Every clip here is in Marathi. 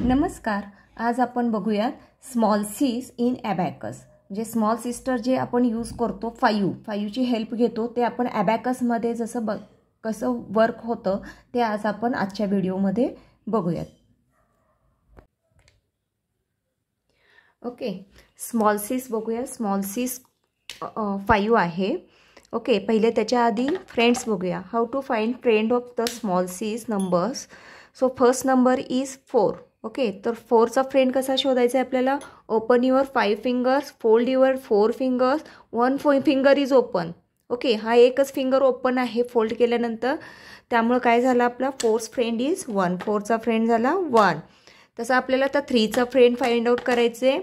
नमस्कार. आज आपण बघूयात स्मॉल सीज इन ॲबॅकस. जे स्मॉल सिस्टर जे आपण यूज करतो, फाईव्हची हेल्प घेतो, ते आपण ॲबॅकसमध्ये जसं कसं वर्क होतं ते आज आपण आजच्या व्हिडिओमध्ये बघूयात. ओके, स्मॉल सीज बघूया. स्मॉल सीज 5 आहे. ओके, पहिले त्याच्या आधी फ्रेंड्स बघूया. How to find friend of the small सीज numbers. So first number is 4. Okay, तर 4चा फ्रेंड कसा शोधायचा आहे आपल्याला. Open your 5 fingers, fold your 4 fingers, 1 finger is open. Okay, हा एकच फिंगर ओपन आहे फोल्ड केल्यानंतर, त्यामुळे काय झालं आपला 4th फ्रेंड इज 1. 4चा फ्रेंड झाला 1. तसं आपल्याला आता 3चा फ्रेंड फाइंड आउट करायचे.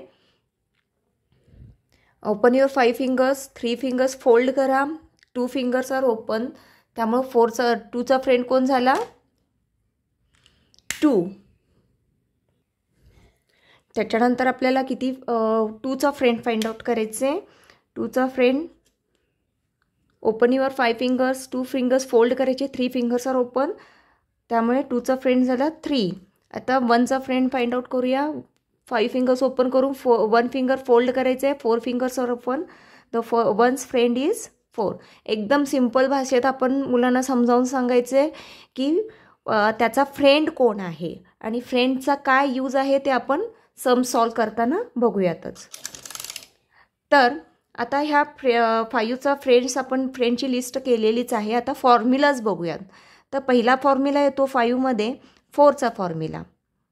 Open your 5 fingers, 3 fingers fold करा, 2 फिंगर्स आर ओपन, त्यामुळे 2चा फ्रेंड कोण झाला 2. त्याच्यानंतर आपल्याला किती 2चा फ्रेंड फाइंड आउट करायचे. 2चा friend open your 5 fingers, 2 fingers fold करायचे, 3 फिंगर्स आर ओपन, त्यामुळे 2चा फ्रेंड झाला 3. आता 1चा फ्रेंड फाइंड आउट करूया. 5 फिंगर्स ओपन करून 1 फिंगर फोल्ड करायचे, 4 fingers are open, the 1's friend is 4. एकदम सिंपल भाषेत आपण मुलांना समजावून सांगायचे की त्याचा फ्रेंड कोण आहे आणि फ्रेंडचा काय यूज आहे ते आपण सम सॉल्व करताना बघूयातच. तर आता ह्या 5चा फ्रेंड्स आपण फ्रेंडची लिस्ट केलेलीच आहे. आता फॉर्म्युलाज बघूयात. तर पहिला फॉर्म्युला येतो 5मध्ये 4चा फॉर्म्युला.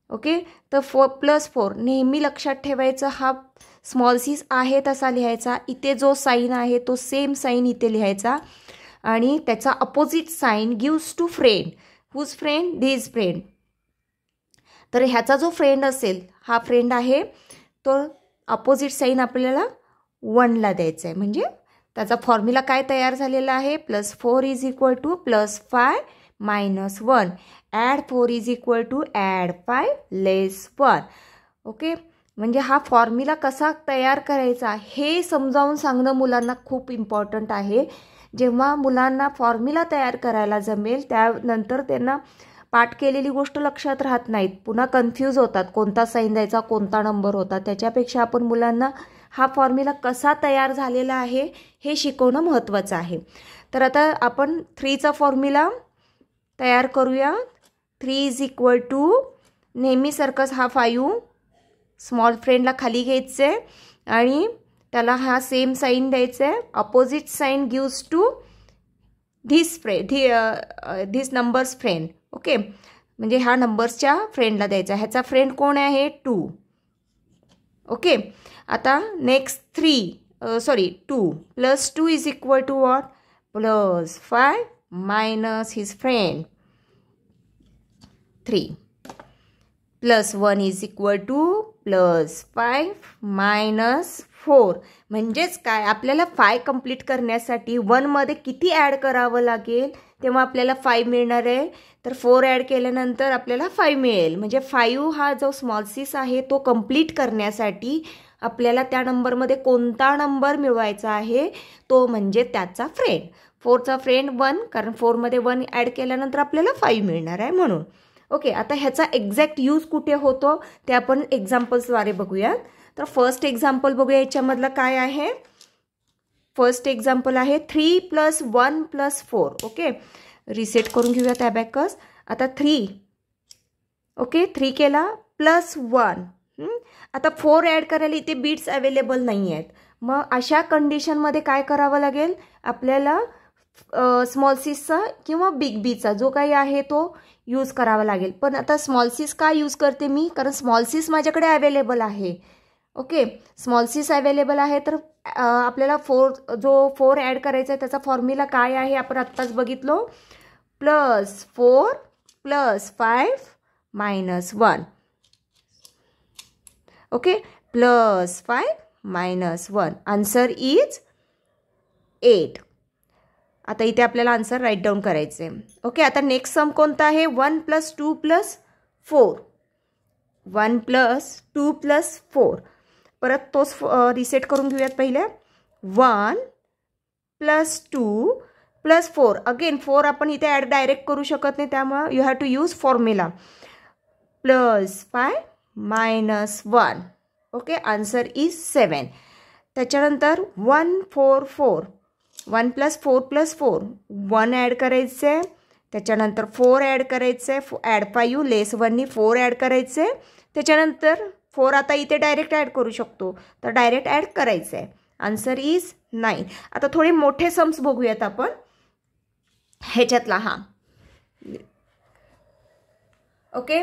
ओके, तर 4+4 नेहमी लक्षात ठेवायचं. हा स्मॉल सीज आहे तसा लिहायचा. इथे जो साईन आहे तो सेम साईन इथे लिहायचा आणि त्याचा opposite sign gives to friend. Whose friend? This friend. तर ह्याचा जो फ्रेंड असेल, हा फ्रेंड आहे, तो अपोजिट साईन आपल्याला 1ला द्यायचा आहे. म्हणजे त्याचा फॉर्म्युला काय तयार झालेला आहे. +4 is equal to +5 - 1. Add 4 is equal to add 5 less 1. Okay, म्हणजे हा फॉर्म्युला कसा तयार करायचा हे समजावून सांगणं मुलांना खूप इम्पॉर्टंट आहे. जेव्हा मुलांना फॉर्म्युला तयार करायला जमेल त्यानंतर त्यांना पाठ केलेली गोष्ट लक्षात राहत नाहीत, पुन्हा कन्फ्यूज होतात, कोणता साईन द्यायचा, कोणता नंबर होता. त्याच्यापेक्षा आपण मुलांना हा फॉर्म्युला कसा तयार झालेला आहे हे शिकवणं महत्त्वाचं आहे. तर आता आपण 3चा फॉर्म्युला तयार करूया. 3 इज इक्वल टू नेहमीसारखंच हा 5 स्मॉल फ्रेंडला खाली घ्यायचे आणि त्याला हा सेम साईन द्यायचा आहे. Opposite sign gives to this numbers friend. Okay, म्हणजे ह्या नंबर्सच्या फ्रेंडला द्यायचा. ह्याचा फ्रेंड कोण आहे 2. ओके, आता next 2 +2 is equal to what +5 minus his friend 3. +1 is equal to +5 minus 4. म्हणजेच काय, आपल्याला 5 कंप्लीट करण्यासाठी 1मध्ये किती ॲड करावं लागेल तेव्हा आपल्याला 5 मिळणार आहे. तर 4 ॲड केल्यानंतर आपल्याला 5 मिळेल. म्हणजे 5 हा जो स्मॉल सीज आहे तो कंप्लीट करण्यासाठी आपल्याला त्या नंबरमध्ये कोणता नंबर मिळवायचा आहे तो म्हणजे त्याचा फ्रेंड. 4चा फ्रेंड 1, कारण 4मध्ये 1 ॲड केल्यानंतर आपल्याला 5 मिळणार आहे म्हणून. ओके, आता ह्याचा एक्झॅक्ट यूज कुठे होतो ते आपण एक्झाम्पल्सद्वारे बघूयात. तर फर्स्ट एक्झाम्पल बघूया. याच्यामधलं काय आहे. फर्स्ट एक्झाम्पल आहे 3 + 1 + 4. ओके, रिसेट करून घेऊयात ॲबॅकस. आता 3. ओके, 3 केला +1. आता 4 ॲड करायला इथे बीट्स अवेलेबल नाही आहेत. मग अशा कंडिशनमध्ये काय करावं लागेल आपल्याला, स्मॉल सीजचा किंवा बिग बीचा जो काही आहे तो यूज करावा लागेल. पण आता स्मॉल सीज का यूज करते मी, कारण स्मॉल सीज माझ्याकडे अवेलेबल आहे. ओके, स्मॉल सीज अवेलेबल आहे तर आपल्याला 4 ॲड करायचा आहे त्याचा फॉर्म्युला काय आहे आपण आत्ताच बघितलो. +4 +5 - 1. ओके, +5 - 1. Answer is 8. आता इथे आपल्याला आन्सर राईट डाऊन करायचे. ओके, आता नेक्स्ट सम कोणता आहे. 1 + 2 + 4. 1 + 2 + 4. परत तोच रिसेट करून घेऊयात पहिले. 1 + 2 + 4. अगेन 4 आपण इथे ॲड डायरेक्ट करू शकत नाही, त्यामुळे you have to use formula. +5 -1. Okay, answer is 7. त्याच्यानंतर 1 4 4, 1 + 4 + 4, 1 ॲड करायचं आहे. त्याच्यानंतर 4 ॲड करायचं आहे. ॲड 5 लेस 1नी 4 ॲड करायचं आहे. त्याच्यानंतर 4 आता इथे डायरेक्ट ॲड करू शकतो, तर डायरेक्ट ॲड करायचं आहे. Answer is 9. आता थोडे मोठे सम्स बघूयात आपण ह्याच्यातला. हां, ओके.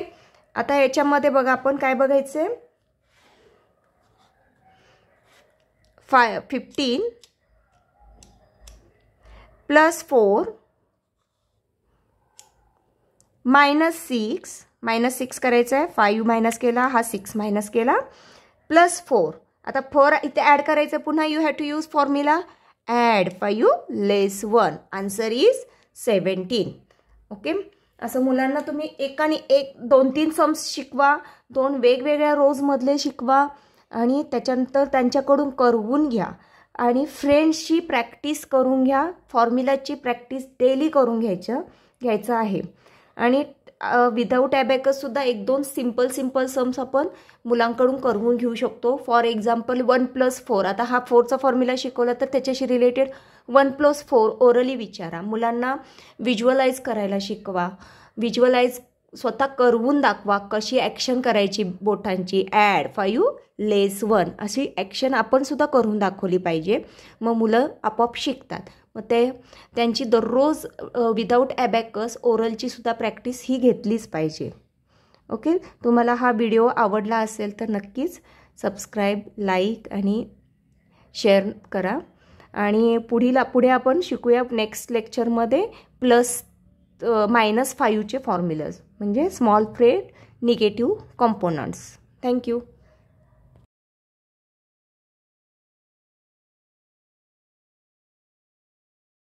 आता ह्याच्यामध्ये बघा आपण काय बघायचं आहे. 15 + 4 -6 करायचं आहे. 5 मायनस केला, हा 6 मायनस केला, +4. आता 4 इथे ॲड करायचं. पुन्हा you have to use formula add 5 less 1. Answer is 17. Okay, असं मुलांना तुम्ही एकाने एक 2-3 सम्स शिकवा, 2 वेगवेगळ्या रोजमधले शिकवा आणि त्याच्यानंतर त्यांच्याकडून करवून घ्या आणि फ्रेंड्सची प्रॅक्टिस करून घ्या. फॉर्म्युलाची प्रॅक्टिस डेली करून घ्यायचं आहे. आणि विदाऊट ॲबॅकससुद्धा 1-2 सिम्पल सम्स आपण मुलांकडून करवून घेऊ शकतो. फॉर एक्झाम्पल 1 + 4, आता हा 4चा फॉर्म्युला शिकवला तर त्याच्याशी रिलेटेड 1 + 4 ओरली विचारा. मुलांना व्हिज्युअलाइज करायला शिकवा, व्हिज्युअलाइज स्वतः करवून दाखवा. कशी ॲक्शन करायची बोटांची, ॲड 5 लेस 1 अशी ॲक्शन आपण सुद्धा करून दाखवली पाहिजे. मग मुलं आपोआप शिकतात. मग त्यांची दररोज विदाऊट ॲबॅकस ओरलची सुद्धा प्रॅक्टिस ही घेतलीच पाहिजे. ओके, तुम्हाला हा व्हिडिओ आवडला असेल तर नक्कीच सबस्क्राईब, लाईक आणि शेअर करा. आणि पुढे आपण शिकूया नेक्स्ट लेक्चरमध्ये -5चे फॉर्म्युलाज, म्हणजे small friend negative components. Thank you.